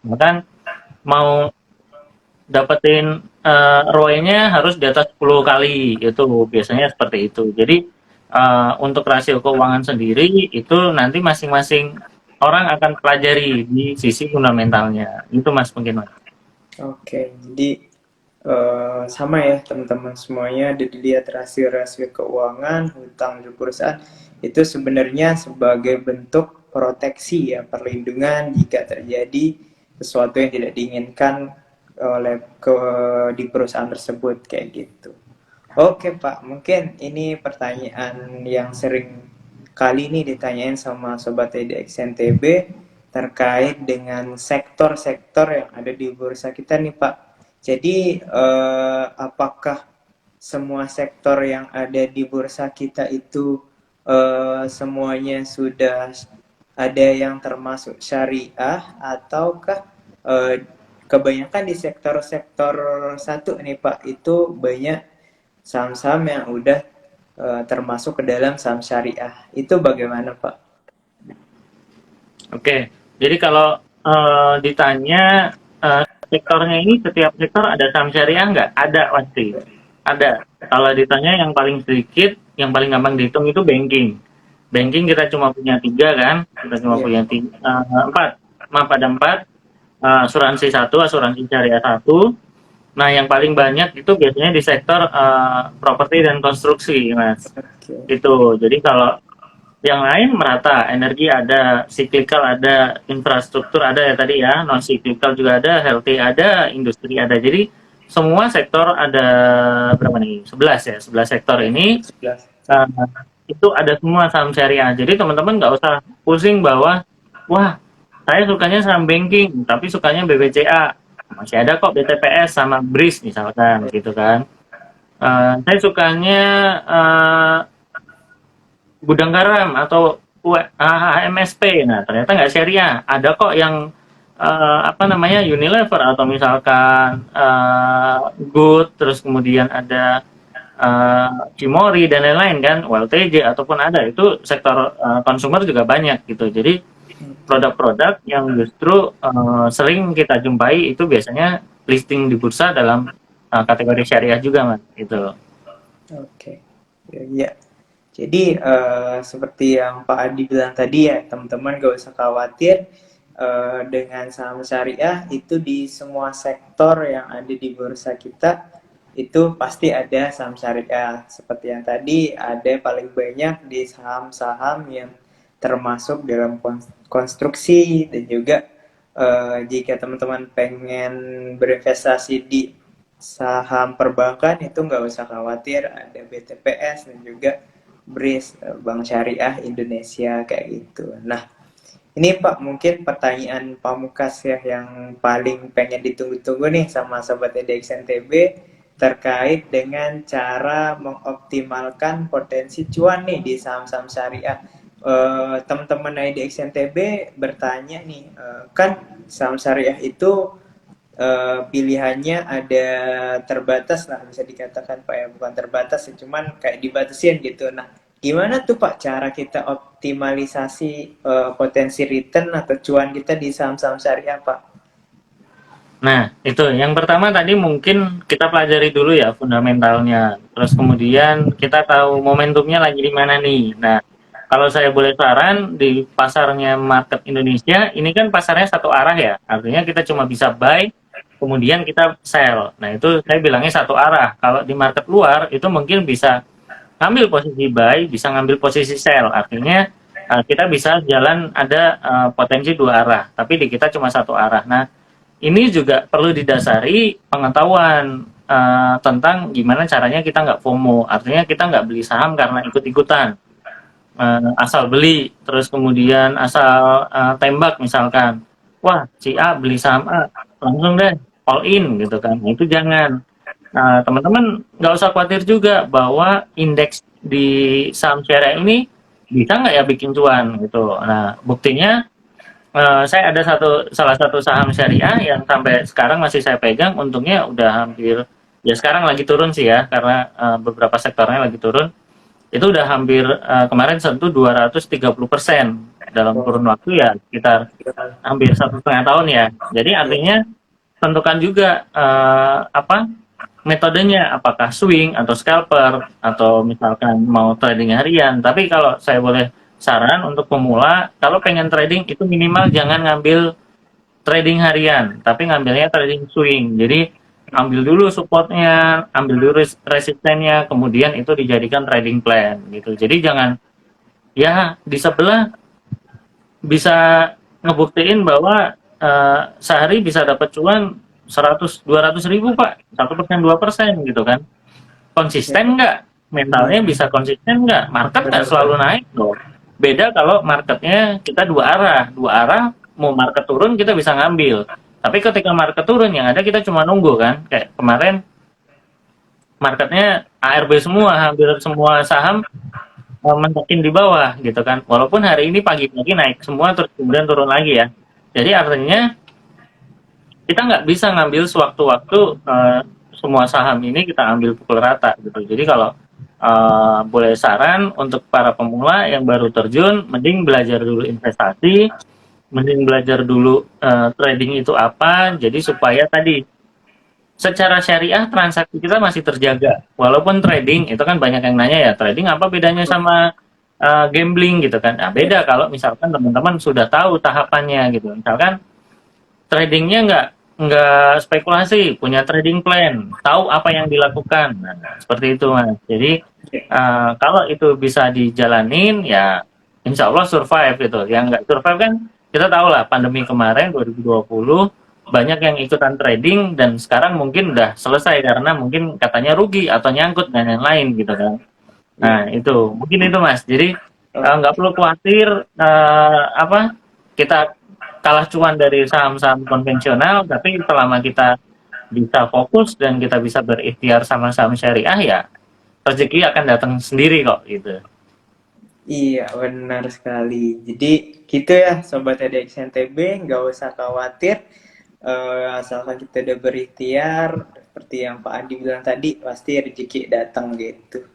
Bahkan mau dapetin ROE-nya harus di atas 10 kali, itu biasanya seperti itu. Jadi untuk rasio keuangan sendiri itu nanti masing-masing orang akan pelajari di sisi fundamentalnya. Itu Mas mungkin Mas. Oke, jadi sama ya teman-teman semuanya, dilihat rasio-rasio keuangan, hutang di perusahaan itu sebenarnya sebagai bentuk proteksi ya, perlindungan jika terjadi sesuatu yang tidak diinginkan oleh di perusahaan tersebut kayak gitu. Oke Pak, mungkin ini pertanyaan yang sering kali ini ditanyain sama Sobat EDX NTB terkait dengan sektor-sektor yang ada di bursa kita nih Pak. Jadi apakah semua sektor yang ada di bursa kita itu semuanya sudah ada yang termasuk syariah ataukah eh, kebanyakan di sektor-sektor satu nih Pak itu banyak saham-saham yang udah termasuk ke dalam saham syariah. Itu bagaimana, Pak? Oke, jadi kalau ditanya sektornya ini setiap sektor ada saham syariah nggak? Ada pasti. Ada. Kalau ditanya yang paling sedikit, yang paling gampang dihitung itu banking. Banking kita cuma punya tiga kan? Kita cuma Iya. punya empat. Maaf ada empat. Asuransi satu, asuransi syariah satu. Nah yang paling banyak itu biasanya di sektor properti dan konstruksi, Mas. Oke. Itu. Jadi kalau yang lain merata, energi ada, cyclical ada, infrastruktur ada ya tadi ya, non cyclical juga ada, healthy ada, industri ada. Jadi semua sektor ada berapa nih? 11 ya, 11 sektor ini 11. uh, itu ada semua saham syariah. Jadi teman-teman nggak usah pusing bahwa wah saya sukanya saham banking, tapi sukanya BBCA. Masih ada kok BTPS sama BRIS misalkan gitu kan. Saya sukanya gudang garam atau HMSP. Nah, ternyata nggak syariah. Ada kok yang apa namanya Unilever atau misalkan Good, terus kemudian ada Cimori dan lain-lain kan, WLTJ ataupun ada itu sektor konsumer juga banyak gitu. Jadi Oke. produk-produk yang justru sering kita jumpai itu biasanya listing di bursa dalam kategori syariah juga mas gitu. Oke. Ya, ya. Jadi seperti yang Pak Adi bilang tadi ya, teman-teman gak usah khawatir dengan saham syariah itu di semua sektor yang ada di bursa kita itu pasti ada saham syariah. Seperti yang tadi ada paling banyak di saham-saham yang termasuk dalam konstruksi dan juga jika teman-teman pengen berinvestasi di saham perbankan itu nggak usah khawatir ada BTPS dan juga BRIS Bank Syariah Indonesia kayak gitu. Nah ini Pak mungkin pertanyaan Pamukas ya yang paling pengen ditunggu-tunggu nih sama Sobat EDX NTB terkait dengan cara mengoptimalkan potensi cuan nih di saham-saham syariah. Teman-teman IDX NTB bertanya nih, kan saham syariah itu pilihannya ada terbatas lah bisa dikatakan Pak ya, bukan terbatas ya, cuman kayak dibatasin gitu. Nah, gimana tuh Pak cara kita optimalisasi potensi return atau cuan kita di saham-saham syariah Pak? Nah, itu yang pertama tadi mungkin kita pelajari dulu ya fundamentalnya. Terus kemudian kita tahu momentumnya lagi di mana nih. Nah, kalau saya boleh saran di pasarnya market Indonesia, ini kan pasarnya satu arah ya. Artinya kita cuma bisa buy, kemudian kita sell. Nah, itu saya bilangnya satu arah. Kalau di market luar itu mungkin bisa ngambil posisi buy, bisa ngambil posisi sell. Artinya kita bisa jalan ada potensi dua arah, tapi di kita cuma satu arah. Nah, ini juga perlu didasari pengetahuan tentang gimana caranya kita nggak FOMO. Artinya kita nggak beli saham karena ikut-ikutan. Asal beli, terus kemudian asal tembak misalkan. Wah, si A beli saham A, langsung deh all in gitu kan. Nah, itu jangan. Nah, teman-teman nggak usah khawatir juga bahwa indeks di saham syariah ini bisa nggak ya bikin cuan gitu. Nah, buktinya saya ada salah satu saham syariah yang sampai sekarang masih saya pegang, untungnya udah hampir ya sekarang lagi turun sih ya karena beberapa sektornya lagi turun. Itu udah hampir kemarin sentuh 230%. dalam kurun waktu ya sekitar hampir 1,5 tahun ya. Jadi artinya tentukan juga apa metodenya, apakah swing atau scalper atau misalkan mau trading harian. Tapi kalau saya boleh saran untuk pemula, kalau pengen trading itu minimal jangan ngambil trading harian, tapi ngambilnya trading swing. Jadi ambil dulu supportnya, ambil dulu resistennya, kemudian itu dijadikan trading plan gitu. Jadi jangan ya di sebelah bisa ngebuktiin bahwa sehari bisa dapat cuan 100-200 ribu pak, 1%, 2% gitu kan. Konsisten nggak? Mentalnya bisa konsisten nggak? Market nggak selalu naik loh. Beda kalau marketnya kita dua arah mau market turun kita bisa ngambil. Tapi ketika market turun yang ada kita cuma nunggu kan. Kayak kemarin marketnya ARB semua, hampir semua saham mentokin di bawah gitu kan. Walaupun hari ini pagi-pagi naik semua terus kemudian turun lagi ya. Jadi artinya kita nggak bisa ngambil sewaktu-waktu semua saham ini kita ambil pukul rata gitu. Jadi kalau boleh saran untuk para pemula yang baru terjun, mending belajar dulu investasi, mending belajar dulu trading itu apa. Jadi supaya tadi secara syariah transaksi kita masih terjaga. Walaupun trading itu kan banyak yang nanya ya, trading apa bedanya sama gambling gitu kan? Nah, beda kalau misalkan teman-teman sudah tahu tahapannya gitu. Misalkan tradingnya nggak spekulasi, punya trading plan, tahu apa yang dilakukan. Nah, seperti itu mas. Jadi kalau itu bisa dijalanin ya insya Allah survive gitu. Yang nggak survive kan kita tahu lah pandemi kemarin 2020 banyak yang ikutan trading dan sekarang mungkin udah selesai karena mungkin katanya rugi atau nyangkut dan lain-lain gitu kan. Nah itu mungkin itu mas. Jadi nggak perlu khawatir apa kita kalah cuan dari saham-saham konvensional, tapi selama kita bisa fokus dan kita bisa berikhtiar sama saham syariah ya rezeki akan datang sendiri kok gitu. Iya, benar sekali. Jadi gitu ya, Sobat EDX NTB, nggak usah khawatir. Asalkan kita udah berikhtiar, seperti yang Pak Adi bilang tadi, pasti rezeki datang gitu.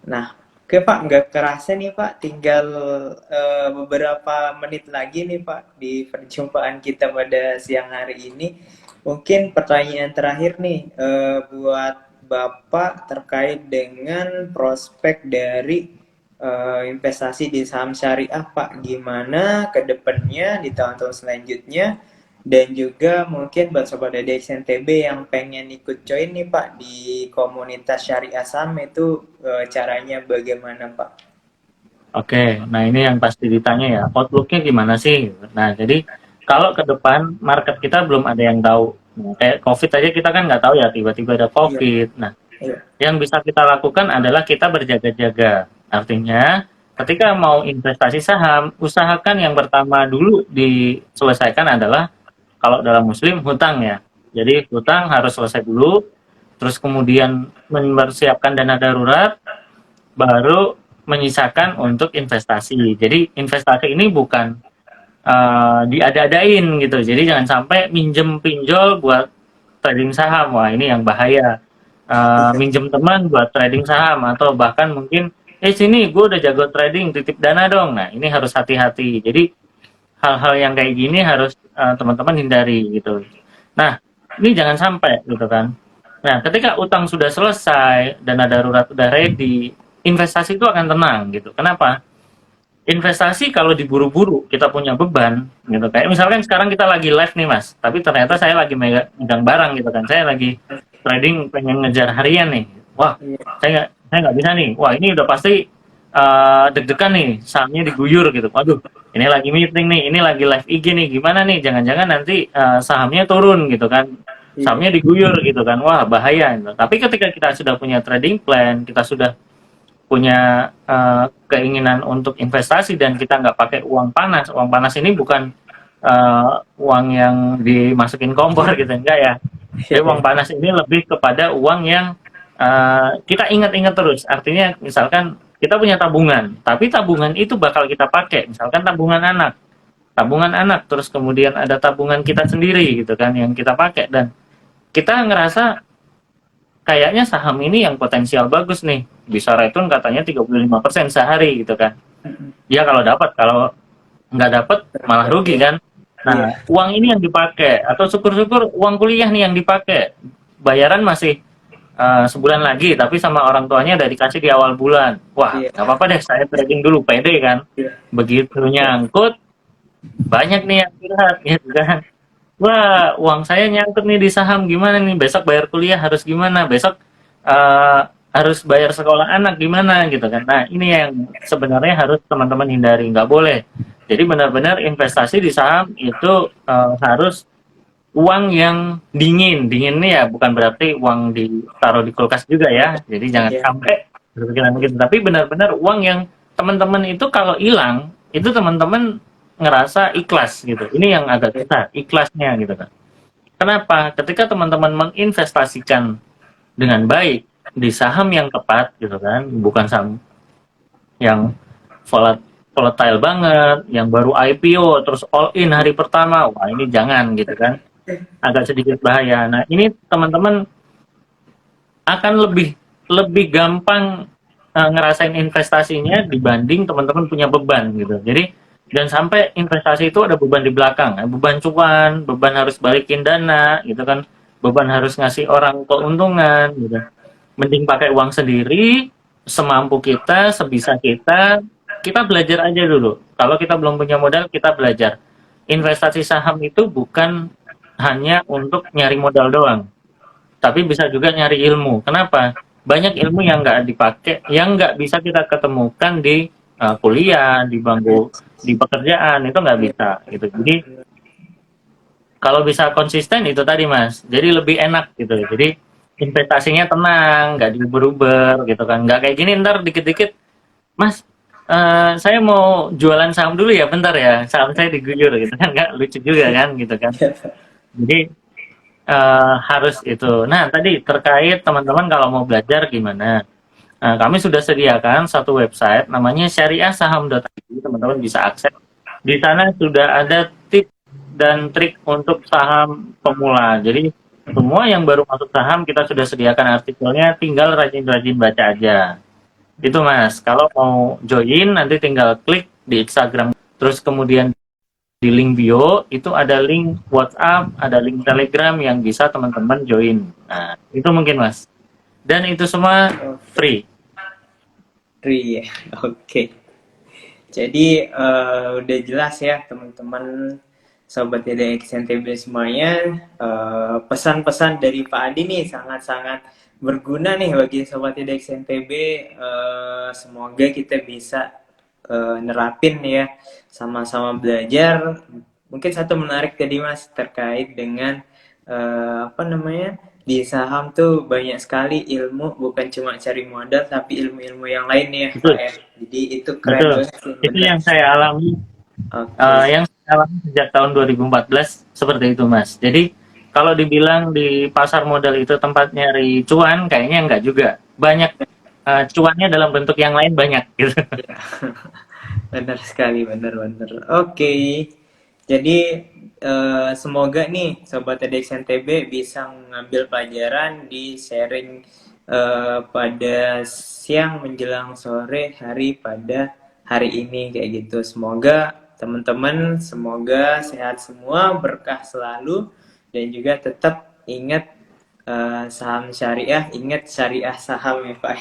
Nah, oke Pak, nggak kerasa nih Pak, tinggal beberapa menit lagi nih Pak di perjumpaan kita pada siang hari ini. Mungkin pertanyaan terakhir nih buat Bapak terkait dengan prospek dari investasi di saham syariah Pak, gimana ke depannya di tahun-tahun selanjutnya, dan juga mungkin buat Sobat EDX NTB yang pengen ikut join nih Pak di komunitas syariah saham itu caranya bagaimana Pak? Oke, nah ini yang pasti ditanya ya, outlook-nya gimana sih? Nah jadi kalau ke depan market kita belum ada yang tahu. Nah, kayak COVID aja kita kan nggak tahu ya, tiba-tiba ada COVID. Nah Iya. yang bisa kita lakukan adalah kita berjaga-jaga. Artinya, ketika mau investasi saham, usahakan yang pertama dulu diselesaikan adalah kalau dalam muslim hutang ya. Jadi hutang harus selesai dulu, terus kemudian mempersiapkan dana darurat, baru menyisakan untuk investasi. Jadi investasi ini bukan diada-adain gitu. Jadi jangan sampai minjem pinjol buat trading saham. Wah ini yang bahaya. Minjem teman buat trading saham atau bahkan mungkin sini gue udah jago trading titip dana dong. Nah ini harus hati-hati. Jadi hal-hal yang kayak gini harus teman-teman hindari gitu. Nah ini jangan sampai gitu kan. Nah ketika utang sudah selesai, dana darurat udah ready, investasi itu akan tenang gitu. Kenapa? Investasi kalau diburu-buru kita punya beban gitu. Kayak misalkan sekarang kita lagi live nih mas, tapi ternyata saya lagi megang barang gitu kan. Saya lagi trading pengen ngejar harian nih. Wah, saya nggak bisa nih. Wah, ini udah pasti deg-degan nih, sahamnya diguyur gitu. Waduh, ini lagi meeting nih, ini lagi live IG nih. Gimana nih? Jangan-jangan nanti sahamnya turun gitu kan. Sahamnya diguyur gitu kan. Wah, bahaya gitu. Tapi ketika kita sudah punya trading plan, kita sudah punya keinginan untuk investasi dan kita nggak pakai uang panas. Uang panas ini bukan uang yang dimasukin kompor gitu, enggak ya. Jadi uang panas ini lebih kepada uang yang kita ingat-ingat terus. Artinya misalkan kita punya tabungan, tapi tabungan itu bakal kita pakai. Misalkan tabungan anak, terus kemudian ada tabungan kita sendiri gitu kan yang kita pakai dan kita ngerasa kayaknya saham ini yang potensial bagus nih, bisa return katanya 35% sehari gitu kan. Ya kalau dapat, kalau nggak dapet malah rugi kan. Iya. Nah, uang ini yang dipakai, atau syukur-syukur uang kuliah nih yang dipakai, bayaran masih sebulan lagi, tapi sama orang tuanya udah dikasih di awal bulan. Wah, Iya. nggak apa-apa deh, saya trading dulu, pede kan. Iya. Begitu nyangkut, banyak nih yang curhat gitu kan. Wah, uang saya nyangkut nih di saham, gimana nih? Besok bayar kuliah harus gimana? Besok eh, harus bayar sekolah anak gimana gitu kan. Nah, ini yang sebenarnya harus teman-teman hindari, nggak boleh. Jadi benar-benar investasi di saham itu harus uang yang dingin. Dingin ini ya bukan berarti uang ditaruh di kulkas juga ya. Jadi jangan Iya. sampai berpikiran begitu. Tapi benar-benar uang yang teman-teman itu kalau hilang, itu teman-teman ngerasa ikhlas gitu. Ini yang agak susah, ikhlasnya gitu kan. Kenapa? Ketika teman-teman menginvestasikan dengan baik di saham yang tepat gitu kan, bukan saham yang volatile banget, yang baru IPO terus all in hari pertama, wah ini jangan gitu kan, agak sedikit bahaya. Nah ini teman-teman akan lebih lebih gampang ngerasain investasinya dibanding teman-teman punya beban gitu. Jadi dan sampai investasi itu ada beban di belakang, beban cuan, beban harus balikin dana gitu kan, beban harus ngasih orang keuntungan gitu. Mending pakai uang sendiri, semampu kita, sebisa kita, kita belajar aja dulu. Kalau kita belum punya modal, kita belajar. Investasi saham itu bukan hanya untuk nyari modal doang, tapi bisa juga nyari ilmu. Kenapa? Banyak ilmu yang nggak dipakai, yang nggak bisa kita ketemukan di kuliah, di bangku, di pekerjaan, itu nggak bisa. Gitu. Jadi kalau bisa konsisten itu tadi mas, jadi lebih enak gitu. Jadi investasinya tenang, nggak diuber-uber gitu kan, nggak kayak gini ntar dikit-dikit, mas saya mau jualan saham dulu ya, bentar ya, saham saya diguyur gitu kan, nggak lucu juga kan gitu kan. Jadi harus itu. Nah tadi terkait teman-teman kalau mau belajar gimana, kami sudah sediakan satu website namanya syariahsaham.id, teman-teman bisa akses. Di sana sudah ada tips dan trik untuk saham pemula. Jadi semua yang baru masuk saham kita sudah sediakan artikelnya, tinggal rajin-rajin baca aja. Itu Mas. Kalau mau join nanti tinggal klik di Instagram. Terus kemudian di link bio itu ada link WhatsApp, ada link Telegram yang bisa teman-teman join. Nah, itu mungkin Mas. Dan itu semua free. Free ya. Oke. Jadi udah jelas ya teman-teman Sobat TEDx NTB semuanya, pesan-pesan dari Pak Adi nih sangat-sangat berguna nih bagi Sobat TEDx NTB. Semoga kita bisa nerapin ya, sama-sama belajar. Mungkin satu menarik tadi Mas terkait dengan apa namanya, di saham tuh banyak sekali ilmu, bukan cuma cari modal tapi ilmu-ilmu yang lain ya Pak Betul. ya. Jadi itu keren Betul. banget sih, Itu bener. yang saya alami, Oke. yang saya alami sejak tahun 2014 seperti itu, Mas. Jadi kalau dibilang di pasar modal itu tempat nyari cuan, kayaknya enggak juga. Banyak cuannya dalam bentuk yang lain banyak gitu. Benar sekali, benar-benar. Oke. Jadi semoga nih Sobat TEDx NTB bisa mengambil pelajaran di sharing pada siang menjelang sore hari pada hari ini kayak gitu. Semoga teman-teman semoga sehat semua, berkah selalu dan juga tetap ingat saham syariah, ingat syariah saham ya Pak.